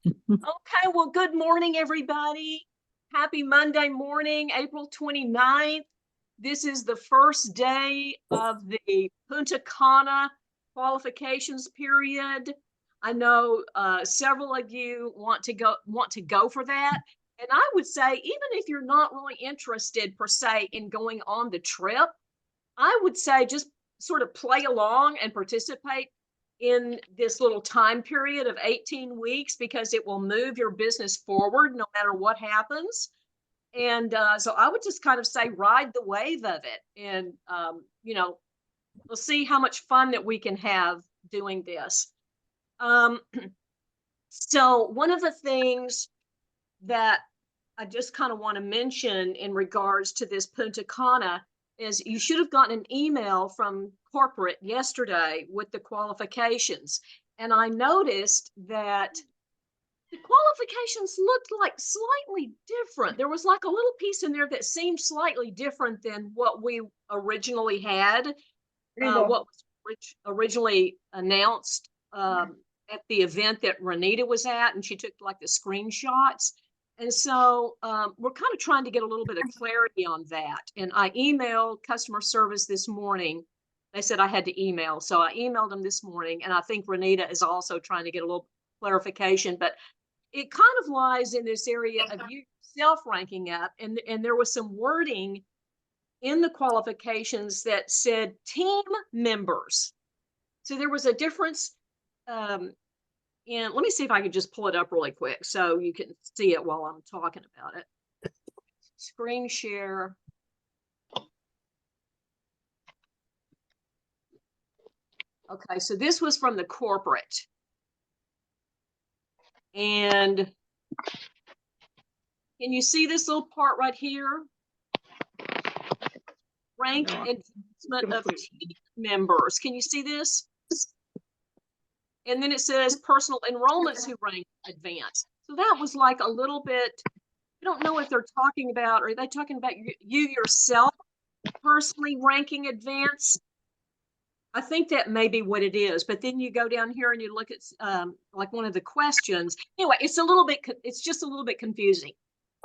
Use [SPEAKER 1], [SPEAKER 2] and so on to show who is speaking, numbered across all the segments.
[SPEAKER 1] Okay, well, good morning, everybody. Happy Monday morning, April 29th. This is the first day of the Punta Cana qualifications period. I know several of you want to go for that. And I would say, even if you're not really interested per se in going on the trip, I would say just sort of play along and participate in this little time period of 18 weeks because it will move your business forward no matter what happens. And so I would just kind of say ride the wave of it. And, we'll see how much fun that we can have doing this. So one of the things that I just kind of want to mention in regards to this Punta Cana is you should have gotten an email from corporate yesterday with the qualifications. And I noticed that the qualifications looked like slightly different. There was like a little piece in there that seemed slightly different than what we originally had, what was originally announced at the event that Renita was at, and she took like the screenshots. And so we're kind of trying to get a little bit of clarity on that. And I emailed customer service this morning. They said I had to email. So I emailed them this morning. And I think Renita is also trying to get a little clarification. But it kind of lies in this area of you self-ranking up. And there was some wording in the qualifications that said team members. So there was a difference. And let me see if I can just pull it up really quick so you can see it while I'm talking about it. Screen share. Okay, so this was from the corporate. And can you see this little part right here? Rank advancement of team members. Can you see this? And then it says personal enrollments who rank advanced. So that was like a little bit, I don't know if they're talking about, are they talking about you yourself personally ranking advanced? I think that may be what it is, but then you go down here and you look at like one of the questions. Anyway, it's just a little bit confusing.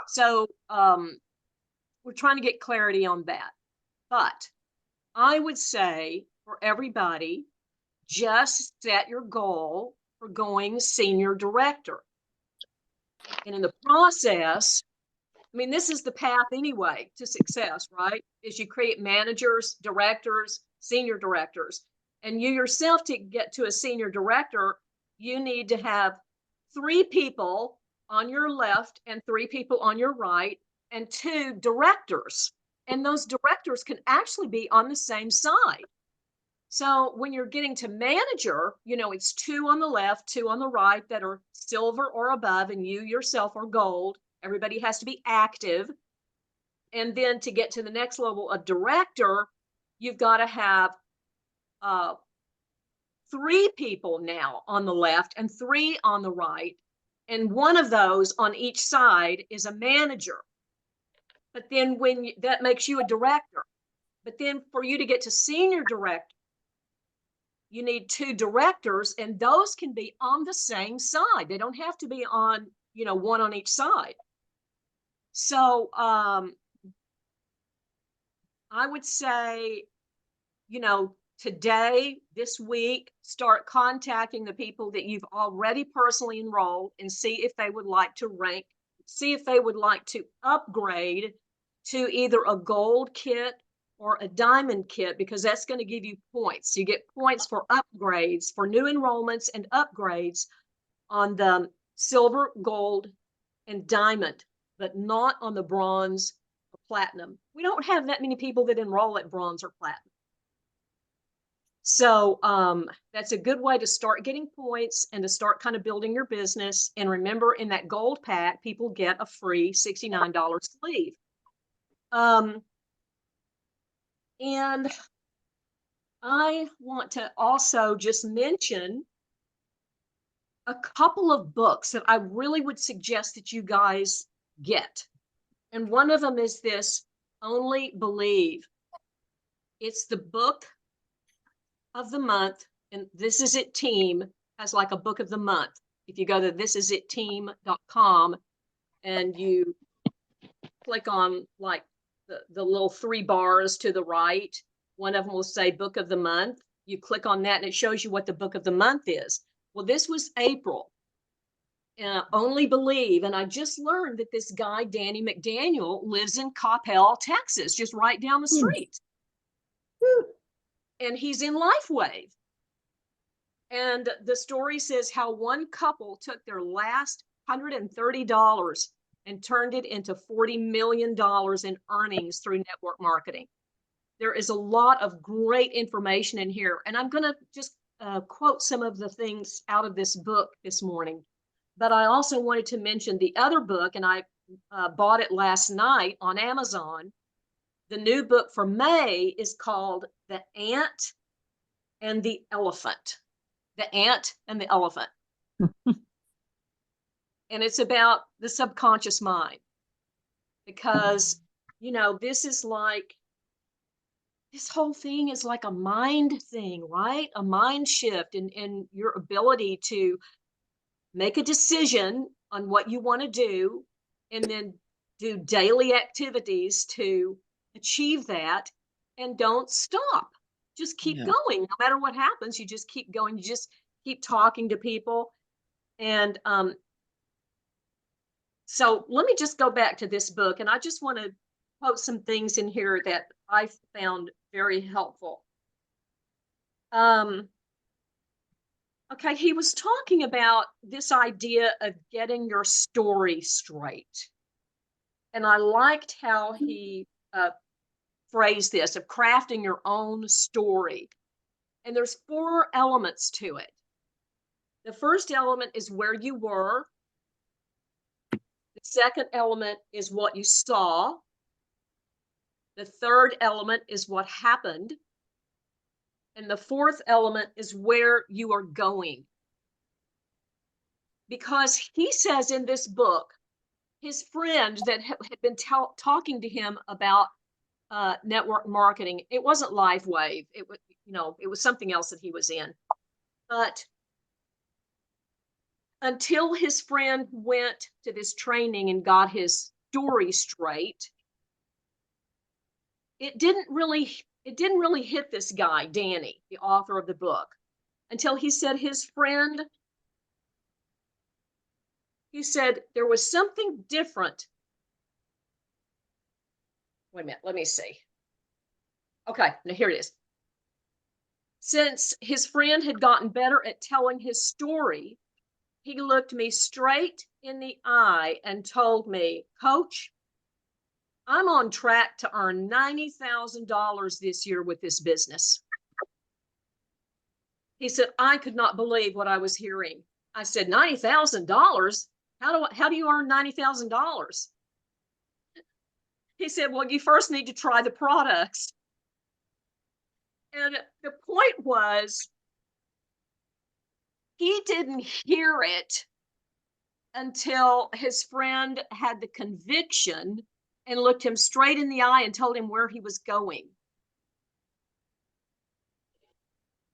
[SPEAKER 1] So we're trying to get clarity on that. But I would say for everybody, just set your goal for going senior director. And in the process, I mean, this is the path anyway to success, right? Is you create managers, directors, senior directors. And you yourself, to get to a senior director, you need to have 3 people on your left and 3 people on your right and 2 directors. And those directors can actually be on the same side. So when you're getting to manager, it's 2 on the left, 2 on the right that are silver or above, and you yourself are gold. Everybody has to be active. And then to get to the next level of director, you've got to have 3 people now on the left and 3 on the right. And one of those on each side is a manager. But then that makes you a director. But then for you to get to senior director, you need 2 directors, and those can be on the same side. They don't have to be on, one on each side. So I would say, today, this week, start contacting the people that you've already personally enrolled and see if they would like to see if they would like to upgrade to either a gold kit or a diamond kit, because that's going to give you points. You get points for upgrades, for new enrollments and upgrades on the silver, gold, and diamond, but not on the bronze or platinum. We don't have that many people that enroll at bronze or platinum. So that's a good way to start getting points and to start kind of building your business. And remember, in that gold pack, people get a free $69 sleeve. And I want to also just mention a couple of books that I really would suggest that you guys get. And one of them is this, Only Believe. It's the book of the month, and This Is It team has like a book of the month. if you go to thisisitteam.com and you click on like the little 3 bars to the right, one of them will say book of the month. You click on that and it shows you what the book of the month is. Well, this was April. Only Believe. And I just learned that this guy, Danny McDaniel, lives in Coppell, Texas, just right down the street. And he's in LifeWave. And the story says how one couple took their last $130 and turned it into $40 million in earnings through network marketing. There is a lot of great information in here. And I'm going to just quote some of the things out of this book this morning. But I also wanted to mention the other book, and I bought it last night on Amazon. The new book for May is called The Ant and the Elephant. The Ant and the Elephant. And it's about the subconscious mind. Because, you know, this whole thing is like a mind thing, right? A mind shift in your ability to make a decision on what you want to do, and then do daily activities to achieve that, and don't stop. Just keep going. No matter what happens, you just keep going. You just keep talking to people. And so let me just go back to this book, and I just want to quote some things in here that I found very helpful. Okay, he was talking about this idea of getting your story straight. And I liked how he phrased this, of crafting your own story. And there's 4 elements to it. The first element is where you were. The second element is what you saw. The third element is what happened. And the fourth element is where you are going. Because he says in this book, his friend that had been talking to him about network marketing, it wasn't LifeWave. It was, you know, it was something else that he was in. But until his friend went to this training and got his story straight, it didn't really hit this guy, Danny, the author of the book, until he said his friend, he said there was something different. Wait a minute, let me see. Okay, now here it is. Since his friend had gotten better at telling his story, he looked me straight in the eye and told me, Coach, I'm on track to earn $90,000 this year with this business. He said, I could not believe what I was hearing. I said, $90,000? How do you earn $90,000? He said, well, you first need to try the products. And the point was, he didn't hear it until his friend had the conviction and looked him straight in the eye and told him where he was going.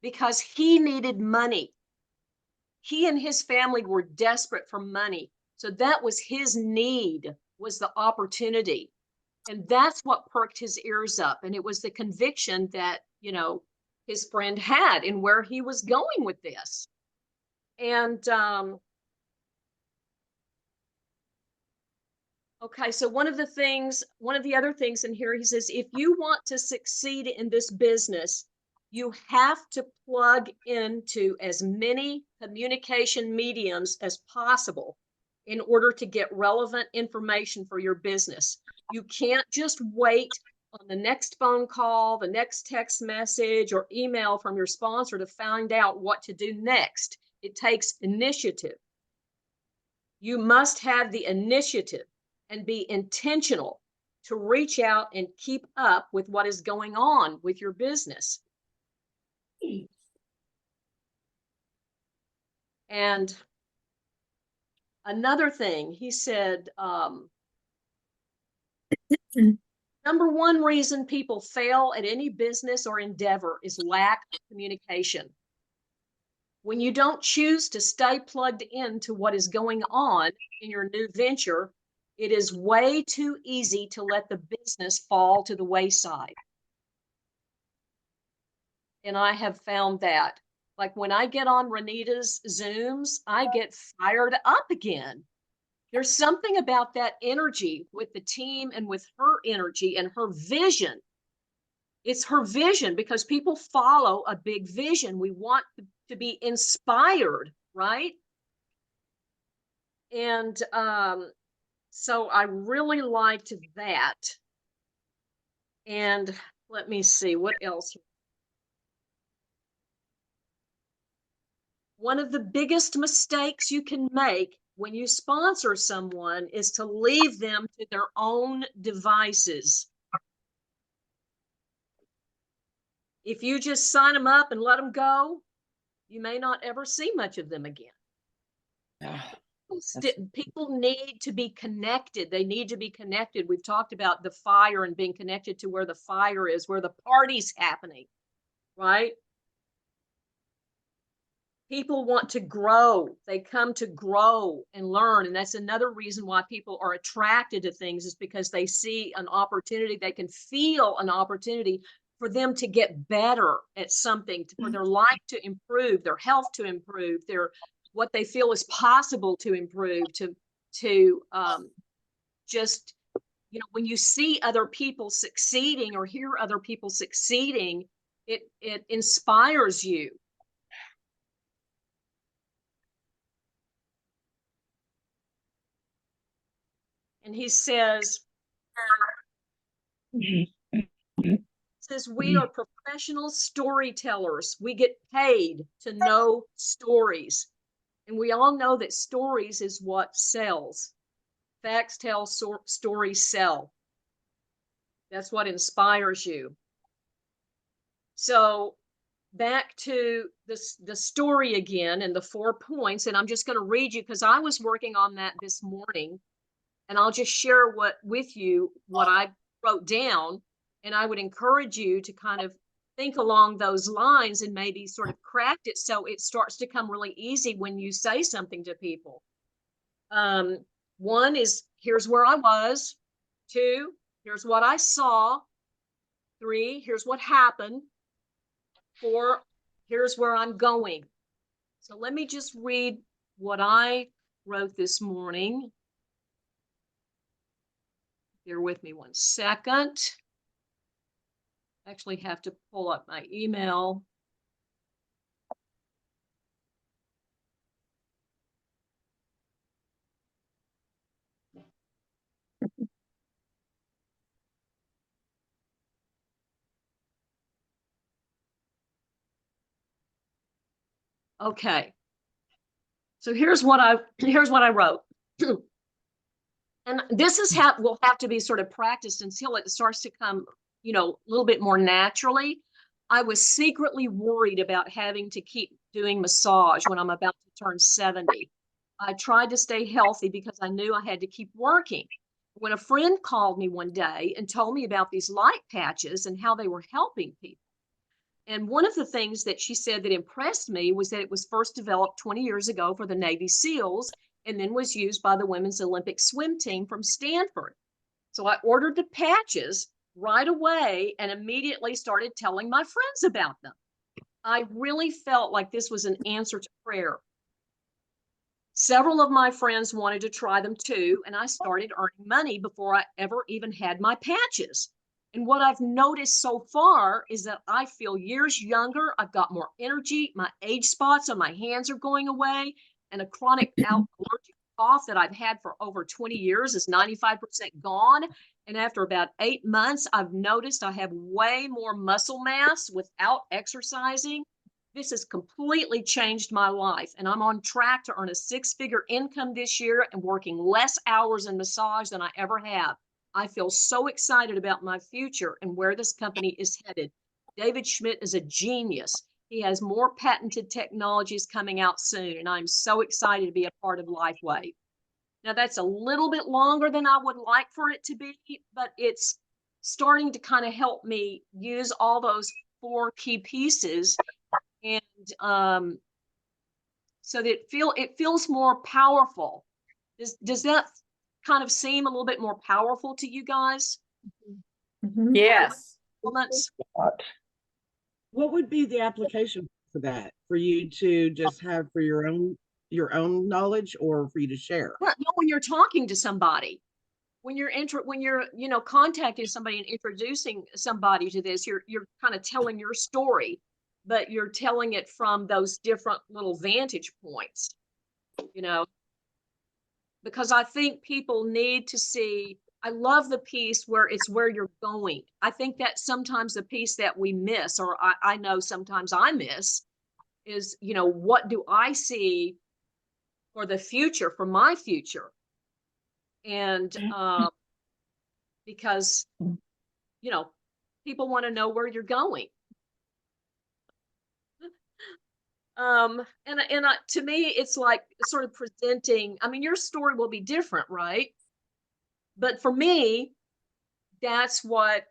[SPEAKER 1] Because he needed money. He and his family were desperate for money. So that was his need, was the opportunity. And that's what perked his ears up. And it was the conviction that, you know, his friend had in where he was going with this. And okay, so one of the other things in here, he says, if you want to succeed in this business, you have to plug into as many communication mediums as possible in order to get relevant information for your business. You can't just wait on the next phone call, the next text message, or email from your sponsor to find out what to do next. It takes initiative. You must have the initiative and be intentional to reach out and keep up with what is going on with your business. And another thing, he said, number one reason people fail at any business or endeavor is lack of communication. When you don't choose to stay plugged into what is going on in your new venture, it is way too easy to let the business fall to the wayside. And I have found that, like when I get on Renita's Zooms, I get fired up again. There's something about that energy with the team and with her energy and her vision. It's her vision, because people follow a big vision. We want to be inspired, right? And so I really liked that. And let me see, what else? One of the biggest mistakes you can make when you sponsor someone is to leave them to their own devices. If you just sign them up and let them go, you may not ever see much of them again. People need to be connected. They need to be connected. We've talked about the fire and being connected to where the fire is, where the party's happening, right? People want to grow. They come to grow and learn. And that's another reason why people are attracted to things, is because they see an opportunity. They can feel an opportunity for them to get better at something, for their life to improve, their health to improve, their what they feel is possible to improve, to just, you know, when you see other people succeeding or hear other people succeeding, it inspires you. And he says, we are professional storytellers. We get paid to know stories. And we all know that stories is what sells. Facts tell, stories sell. That's what inspires you. So back to the story again and the 4 points. And I'm just going to read you, because I was working on that this morning. And I'll just share with you what I wrote down. And I would encourage you to kind of think along those lines and maybe sort of craft it so it starts to come really easy when you say something to people. 1 is, here's where I was. 2, here's what I saw. 3, here's what happened. 4, here's where I'm going. So let me just read what I wrote this morning. Bear with me 1 second. I actually have to pull up my email. Okay. So here's what I wrote. And this is how will have to be sort of practiced until it starts to come, you know, a little bit more naturally. I was secretly worried about having to keep doing massage when I'm about to turn 70. I tried to stay healthy because I knew I had to keep working. When a friend called me one day and told me about these light patches and how they were helping people. And one of the things that she said that impressed me was that it was first developed 20 years ago for the Navy SEALs and then was used by the women's Olympic swim team from Stanford. So I ordered the patches right away and immediately started telling my friends about them. I really felt like this was an answer to prayer. Several of my friends wanted to try them too, and I started earning money before I ever even had my patches. And what I've noticed so far is that I feel years younger. I've got more energy. My age spots on my hands are going away. And a chronic allergic cough that I've had for over 20 years is 95% gone. And after about 8 months, I've noticed I have way more muscle mass without exercising. This has completely changed my life. And I'm on track to earn a 6-figure income this year and working less hours in massage than I ever have. I feel so excited about my future and where this company is headed. David Schmidt is a genius. He has more patented technologies coming out soon, and I'm so excited to be a part of LifeWave. Now, that's a little bit longer than I would like for it to be, but it's starting to kind of help me use all those 4 key pieces. And so that it feels more powerful. Does that kind of seem a little bit more powerful to you guys?
[SPEAKER 2] Yes.
[SPEAKER 1] Elements?
[SPEAKER 3] What would be the application for that? For you to just have for your own knowledge, or for you to share?
[SPEAKER 1] Well, no, when you're talking to somebody, when you're contacting somebody and introducing somebody to this, you're kind of telling your story, but you're telling it from those different little vantage points, because I think people need to see. I love the piece where it's where you're going. I think that sometimes the piece that we miss, or I know sometimes I miss, is, what do I see for the future, for my future? And because, people want to know where you're going. To me, it's like sort of presenting, I mean, your story will be different, right? But for me, that's what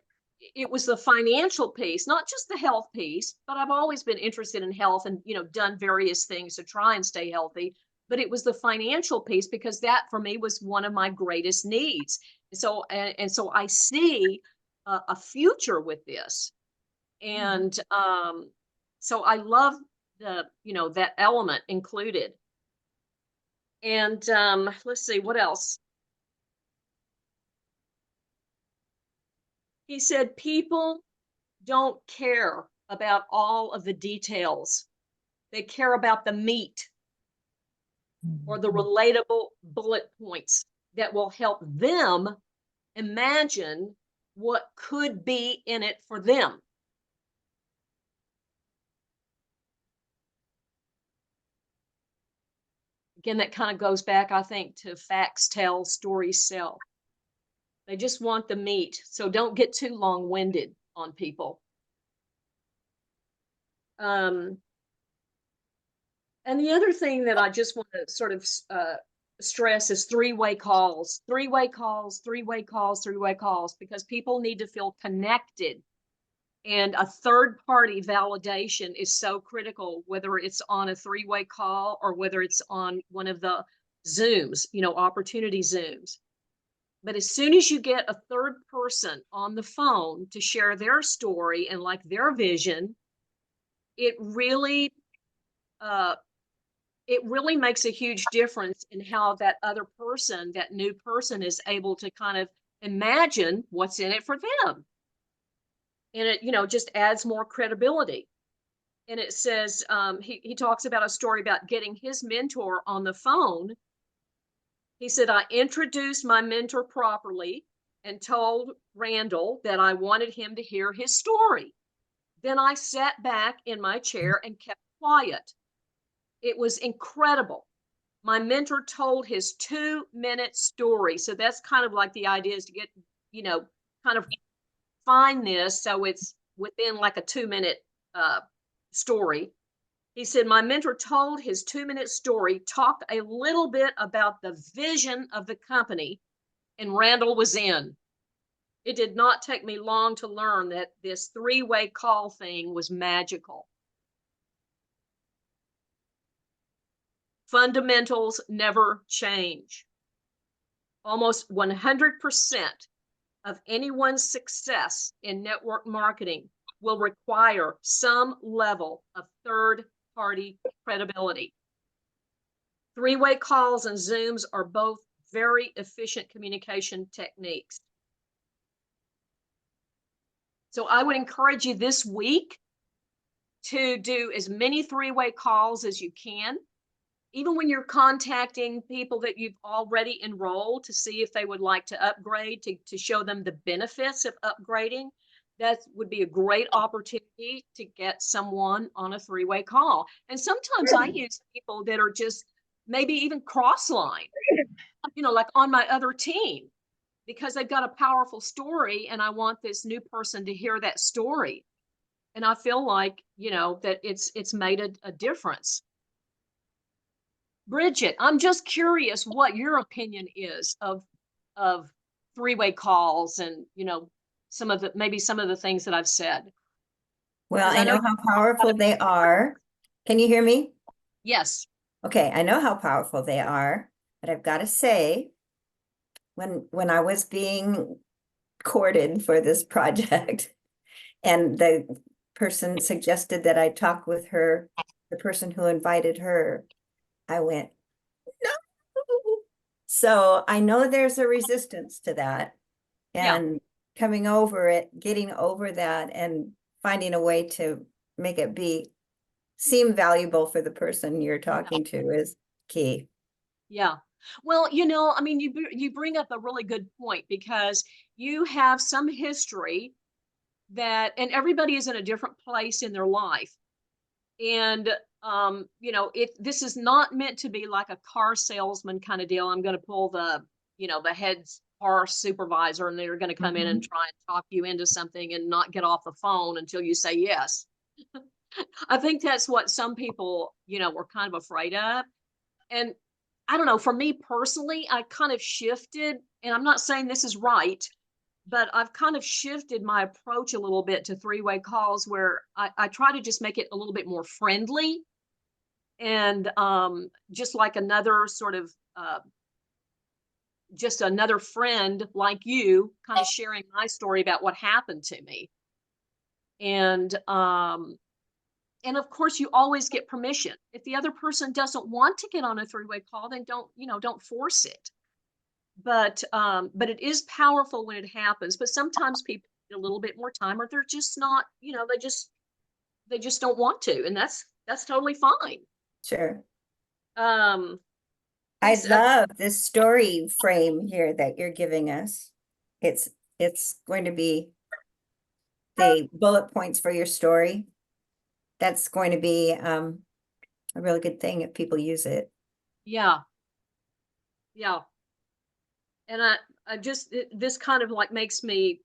[SPEAKER 1] it was, the financial piece, not just the health piece, but I've always been interested in health and, done various things to try and stay healthy. But it was the financial piece, because that for me was one of my greatest needs. So I see a future with this. And so I love that element included. And let's see, what else? He said, people don't care about all of the details. They care about the meat, or the relatable bullet points that will help them imagine what could be in it for them. Again, that kind of goes back, I think, to facts tell, stories sell. They just want the meat. So don't get too long-winded on people. And the other thing that I just want to sort of stress is three-way calls, because people need to feel connected. And a third-party validation is so critical, whether it's on a three-way call or whether it's on one of the Zooms, opportunity Zooms. But as soon as you get a third person on the phone to share their story and like their vision, it really makes a huge difference in how that other person, that new person, is able to kind of imagine what's in it for them. And it, just adds more credibility. And it says, he talks about a story about getting his mentor on the phone. He said, I introduced my mentor properly and told Randall that I wanted him to hear his story. Then I sat back in my chair and kept quiet. It was incredible. My mentor told his 2-minute story. So that's kind of like the idea, is to get, kind of find this so it's within like a 2-minute story. He said, my mentor told his 2-minute story, talked a little bit about the vision of the company, and Randall was in. It did not take me long to learn that this three-way call thing was magical. Fundamentals never change. Almost 100% of anyone's success in network marketing will require some level of third-party credibility. Three-way calls and Zooms are both very efficient communication techniques. So I would encourage you this week to do as many three-way calls as you can, even when you're contacting people that you've already enrolled, to see if they would like to upgrade, to show them the benefits of upgrading. That would be a great opportunity to get someone on a three-way call. And sometimes I use people that are just maybe even cross-line, like on my other team, because they've got a powerful story and I want this new person to hear that story. And I feel like, that it's made a difference. Bridget, I'm just curious what your opinion is of three-way calls and, maybe some of the things that I've said.
[SPEAKER 2] Well, I know how powerful they are. Can you hear me?
[SPEAKER 1] Yes.
[SPEAKER 2] Okay, I know how powerful they are, but I've got to say, when I was being courted for this project, and the person suggested that I talk with her, the person who invited her, I went, no. So I know there's a resistance to that,
[SPEAKER 1] Yeah.
[SPEAKER 2] and coming over it, getting over that, and finding a way to make it seem valuable for the person you're talking to is key.
[SPEAKER 1] Yeah. Well, you know, I mean, you bring up a really good point because you have some history that, and everybody is in a different place in their life. And, you know, this is not meant to be like a car salesman kind of deal. I'm going to pull the, you know, the head car supervisor and they're going to come in and try and talk you into something and not get off the phone until you say yes. I think that's what some people, you know, were kind of afraid of. And I don't know, for me personally, I kind of shifted, and I'm not saying this is right, but I've kind of shifted my approach a little bit to three-way calls where I try to just make it a little bit more friendly and just like another sort of just another friend like you kind of sharing my story about what happened to me. And of course you always get permission. If the other person doesn't want to get on a three-way call, then don't, you know, don't force it. But it is powerful when it happens. But sometimes people need a little bit more time, or they're just not, you know, they just don't want to, and that's totally fine.
[SPEAKER 2] Sure.
[SPEAKER 1] Um,
[SPEAKER 2] I
[SPEAKER 1] this,
[SPEAKER 2] love this story frame here that you're giving us. It's going to be the bullet points for your story. That's going to be a really good thing if people use it.
[SPEAKER 1] yeah, yeah. And I just this kind of like makes me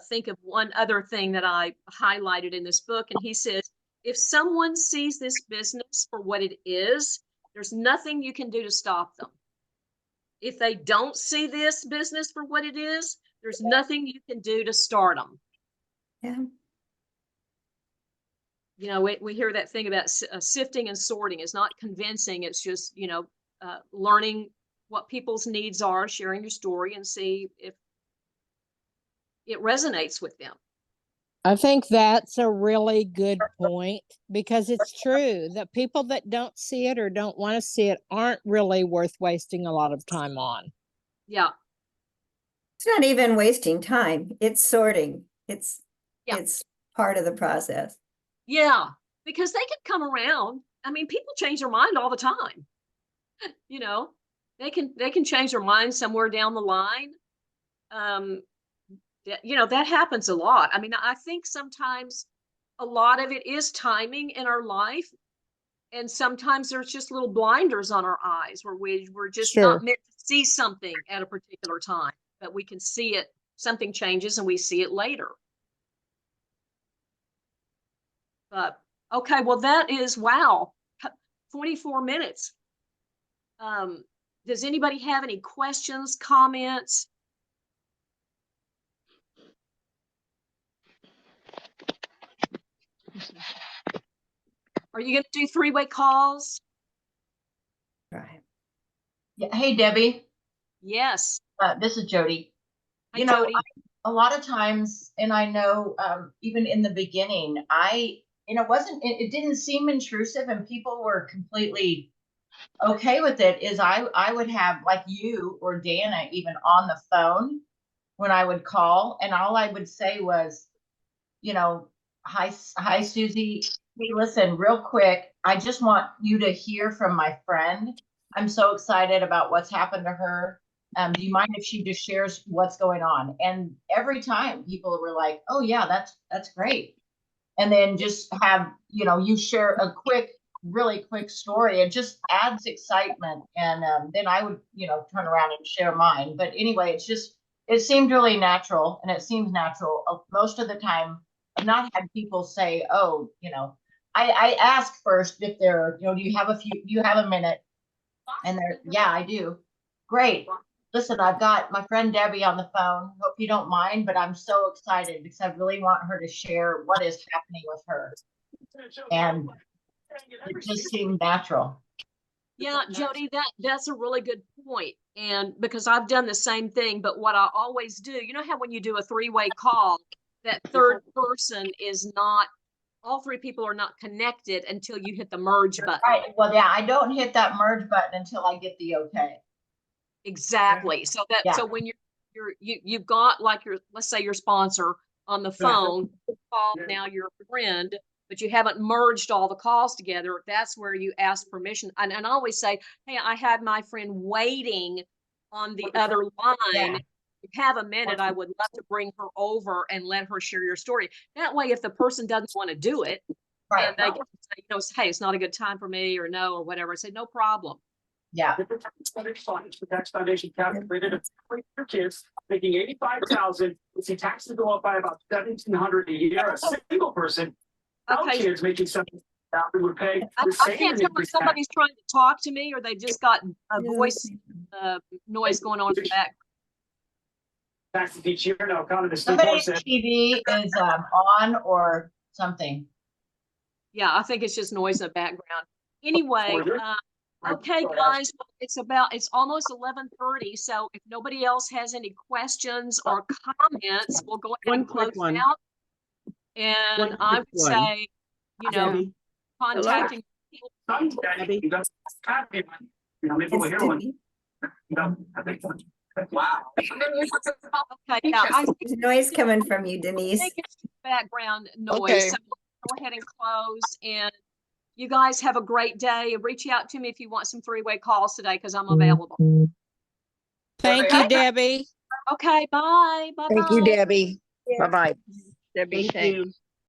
[SPEAKER 1] think of one other thing that I highlighted in this book. And he says, if someone sees this business for what it is, there's nothing you can do to stop them. If they don't see this business for what it is, there's nothing you can do to start them.
[SPEAKER 2] Yeah.
[SPEAKER 1] You know, we hear that thing about sifting and sorting. Is not convincing. It's just, you know, learning what people's needs are, sharing your story, and see if it resonates with them.
[SPEAKER 4] I think that's a really good point because it's true that people that don't see it or don't want to see it aren't really worth wasting a lot of time on.
[SPEAKER 1] Yeah.
[SPEAKER 2] It's not even wasting time. It's sorting. It's
[SPEAKER 1] Yeah.
[SPEAKER 2] it's part of the process.
[SPEAKER 1] Yeah. Because they can come around. I mean, people change their mind all the time. You know, they can change their mind somewhere down the line. You know, that happens a lot. I mean, I think sometimes a lot of it is timing in our life. And sometimes there's just little blinders on our eyes where we're just not
[SPEAKER 4] Sure.
[SPEAKER 1] meant to see something at a particular time, but we can see it, something changes and we see it later. But okay, well, that is, wow, 24 minutes. Does anybody have any questions, comments? Are you going to do three-way calls?
[SPEAKER 2] Right.
[SPEAKER 5] Yeah. Hey, Debbie.
[SPEAKER 1] Yes.
[SPEAKER 5] This is Jody.
[SPEAKER 1] Hi, Jody.
[SPEAKER 5] A lot of times, and I know even in the beginning, it didn't seem intrusive and people were completely okay with it. I would have like you or Dana even on the phone when I would call, and all I would say was, you know, hi, Susie. Hey, listen, real quick. I just want you to hear from my friend. I'm so excited about what's happened to her. Do you mind if she just shares what's going on? And every time people were like, oh yeah, that's great. And then just have, you know, you share a really quick story. It just adds excitement. And then I would, you know, turn around and share mine. But anyway, it seemed really natural, and it seems natural. Most of the time, I've not had people say, oh, you know, I ask first if they're, you know, do you have a minute? And they're, yeah, I do. Great. Listen, I've got my friend Debbie on the phone. Hope you don't mind, but I'm so excited because I really want her to share what is happening with her. And it just seemed natural.
[SPEAKER 1] Yeah, Jody, that's a really good point. And because I've done the same thing, but what I always do, you know how when you do a three-way call, that third person is not, all three people are not connected until you hit the merge button.
[SPEAKER 5] Right. Well, yeah, I don't hit that merge button until I get the okay.
[SPEAKER 1] Exactly. So that,
[SPEAKER 5] Yeah.
[SPEAKER 1] so when you've got like your, let's say your sponsor on the phone, call now your friend, but you haven't merged all the calls together, that's where you ask permission. And I always say, hey, I had my friend waiting on the other line.
[SPEAKER 5] Yeah.
[SPEAKER 1] If you have a minute, I would love to bring her over and let her share your story. That way, if the person doesn't want to do it,
[SPEAKER 5] Right.
[SPEAKER 1] and they can say, you know, hey, it's not a good time for me, or no, or whatever, I say, no problem.
[SPEAKER 5] Yeah.
[SPEAKER 6] The tax foundation calculated it for your kids making 85,000. We see taxes go up by about 1,700 a year. A single person, our
[SPEAKER 1] Okay.
[SPEAKER 6] kids making 70,000 would pay
[SPEAKER 1] I
[SPEAKER 6] the same.
[SPEAKER 1] can't tell if somebody's trying to talk to me or they just got a voice noise going on in the back.
[SPEAKER 6] Taxes each year. No, counted as
[SPEAKER 5] Somebody's
[SPEAKER 6] 3%.
[SPEAKER 5] TV is on or something.
[SPEAKER 1] Yeah, I think it's just noise in the background. Anyway, okay, guys, it's almost 11:30. So if nobody else has any questions or comments, we'll go ahead
[SPEAKER 3] One
[SPEAKER 1] and
[SPEAKER 3] quick
[SPEAKER 1] close
[SPEAKER 3] one.
[SPEAKER 1] out. And I
[SPEAKER 3] quick
[SPEAKER 1] would
[SPEAKER 3] one.
[SPEAKER 1] say, you know,
[SPEAKER 3] Debbie,
[SPEAKER 1] contacting.
[SPEAKER 6] Debbie. You know, maybe we'll hear one. I think. Wow.
[SPEAKER 1] Okay, yeah, I think
[SPEAKER 2] There's noise coming from you,
[SPEAKER 1] I
[SPEAKER 2] Denise.
[SPEAKER 1] think it's background noise.
[SPEAKER 7] Okay.
[SPEAKER 1] So we'll go ahead and close, and you guys have a great day. Reach out to me if you want some three-way calls today, because I'm available.
[SPEAKER 4] Thank you, Debbie.
[SPEAKER 1] Okay, bye. Bye.
[SPEAKER 7] Thank you, Debbie. Bye-bye.
[SPEAKER 3] thank you.